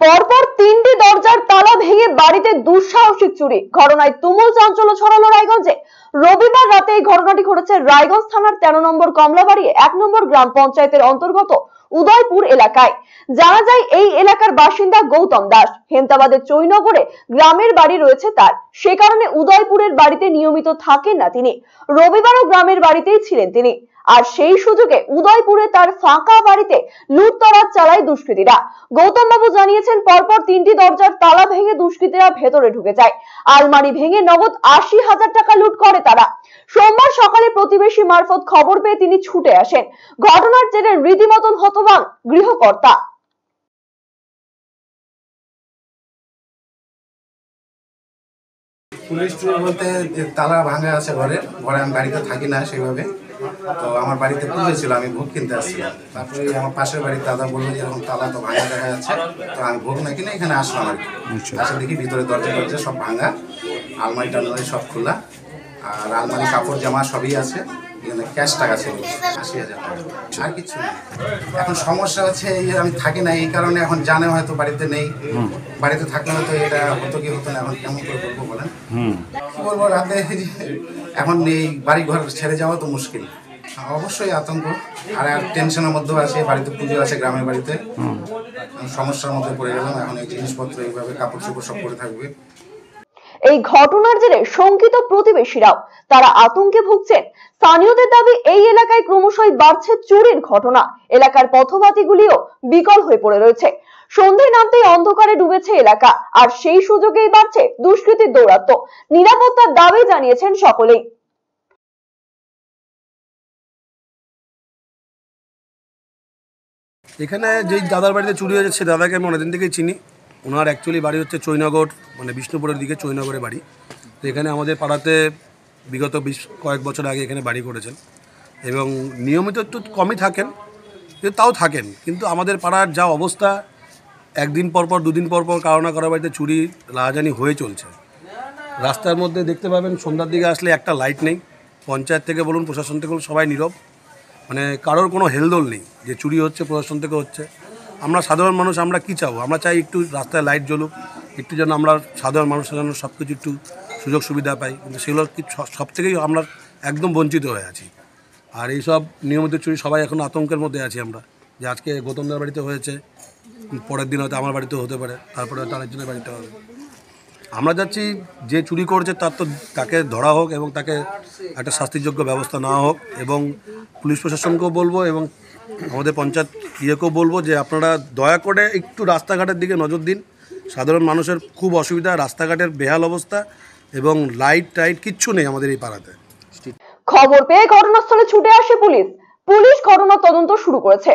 পরপর তিনটি দরজার তালা ভেঙে বাড়িতে দুঃসাহসিক চুরি, ঘটনায় তুমুল চাঞ্চল্য ছড়ালো রায়গঞ্জে। রবিবার রাতে এই ঘটনাটি ঘটেছে রায়গঞ্জ থানার 13 নম্বর কমলাবাড়ি 1 নম্বর গ্রাম পঞ্চায়েতের অন্তর্গত উদয়পুর এলাকায়। জানা যায় এই এলাকার বাসিন্দা গৌতম দাস। হেমতাবাদের চৈনগরে গ্রামের বাড়ি রয়েছে তার, সে কারণে উদয়পুরের বাড়িতে নিয়মিত থাকেন না তিনি। রবিবারও গ্রামের বাড়িতেই ছিলেন তিনি, আর সেই সুযোগে উদয়পুরে তার ফাঁকা বাড়িতে লুটতরাজ চালায় দুষ্কৃতীরা। গৌতম বাবু জানিয়েছেন, পরপর তিনটি দরজার তালা ভেঙে দুষ্কৃতীরা ভেতরে ঢুকে যায়। আলমারি ভেঙে নগদ 80,000 টাকা লুট করে তারা। সোমবার সকালে প্রতিবেশী মারফত খবর পেয়ে তিনি ছুটে আসেন। ঘটনার জেরে রীতিমতন হতবাক গৃহকর্তা। পুলিশ বলতে তালা ভাঙা আছে ঘরে আমি বাড়িতে থাকি না সেভাবে। তো আমার বাড়িতে পুজো ছিল, আমি ভোগ কিনতে আসছিলাম। তারপরে আমার পাশের বাড়ির দাদা বললো যে এরকম তালা তো ভাঙা দেখা যাচ্ছে। তো আমি ভোগ না কিনে এখানে আসলাম আর কি। আসে দেখি ভিতরে দরজা সব ভাঙা, আলমারি টালমারি সব খোলা, আর আলমারি কাপড় জামা সবই আছে। এখানে ক্যাশ টাকা ছিল 80,000 টাকা, আর কিছু নেই। এখন সমস্যা হচ্ছে এই আমি থাকি না, এই কারণে এখন জানে হয়তো বাড়িতে নেই। বাড়িতে থাকলে হয়তো এটা হতো কি হতো না, এখন কেমন করে বলবো বলেন। কি বলবো, রাতে এখন এই বাড়ি ঘর ছেড়ে যাওয়া তো মুশকিল। অবশ্যই আতঙ্ক আর টেনশনের মধ্যেও আছে। বাড়িতে পুজো আছে গ্রামের বাড়িতে, সমস্যার মধ্যে পড়ে গেলাম। এখন এই জিনিসপত্র এইভাবে কাপড় চোপড় সব পরে থাকবে। এই ঘটনার জেরে শঙ্কিত প্রতিবেশীরাও, তারা আতঙ্কে ভুগছেন। স্থানীয়দের দাবি, এই এলাকায় ক্রমশই বাড়ছে চুরির ঘটনা। এলাকার পথবাতিগুলিও বিকল হয়ে পড়ে রয়েছে। সন্ধে নামতেই অন্ধকারে ডুবেছে এলাকা, আর সেই সুযোগেই বাড়ছে দুষ্কৃতীর দৌরাত্ম্য। নিরাপত্তার দাবি জানিয়েছেন সকলেই। এখানে যেই দাদার বাড়িতে চুরি হয়েছে সে দাদাকে আমি অনেকদিন থেকেই চিনি। ওনার অ্যাকচুয়ালি বাড়ি হচ্ছে চৈনগর, মানে বিষ্ণুপুরের দিকে চৈনগরে বাড়ি। তো এখানে আমাদের পাড়াতে বিগত কয়েক বছর আগে এখানে বাড়ি করেছেন এবং নিয়মিত একটু কমই থাকেন, কিন্তু তাও থাকেন। কিন্তু আমাদের পাড়ার যা অবস্থা, একদিন পরপর দুদিন পরপর কারো না কারো বাড়িতে চুরি রাহাজানি হয়ে চলছে। রাস্তার মধ্যে দেখতে পাবেন সন্ধ্যার দিকে আসলে একটা লাইট নেই। পঞ্চায়েত থেকে বলুন, প্রশাসন থেকে বলুন, সবাই নীরব। মানে কারোর কোনো হেলদোল নেই যে চুরি হচ্ছে, প্রশাসন থেকে হচ্ছে। আমরা সাধারণ মানুষ, আমরা কী চাবো? আমরা চাই একটু রাস্তায় লাইট জ্বলুক, একটু যেন আমরা সাধারণ মানুষের জন্য সব কিছু একটু সুযোগ সুবিধা পাই, কিন্তু সেগুলো সব থেকেই আমরা একদম বঞ্চিত হয়ে আছি। আর এইসব নিয়মিত চুরি সবাই এখন আতঙ্কের মধ্যে আছি আমরা, যে আজকে গৌতমদার বাড়িতে হয়েছে, পরের দিন হয়তো আমার বাড়িতেও হতে পারে, তারপরে হয়তো আরেকজনের বাড়িতে হবে। আমরা যাচ্ছি যে চুরি করেছে তাকে ধরা হোক এবং তাকে একটা শাস্তিযোগ্য ব্যবস্থা নেওয়া হোক। এবং পুলিশ প্রশাসনকেও বলবো এবং আমাদের পঞ্চায়েত ইয়েকেও বলবো যে আপনারা দয়া করে একটু রাস্তাঘাটের দিকে নজর দিন। সাধারণ মানুষের খুব অসুবিধা, রাস্তাঘাটের বেহাল অবস্থা এবং লাইট টাইট কিচ্ছু নেই আমাদের এই পাড়াতে। খবর পেয়ে ঘটনাস্থলে ছুটে আসে পুলিশ ঘটনার তদন্ত শুরু করেছে।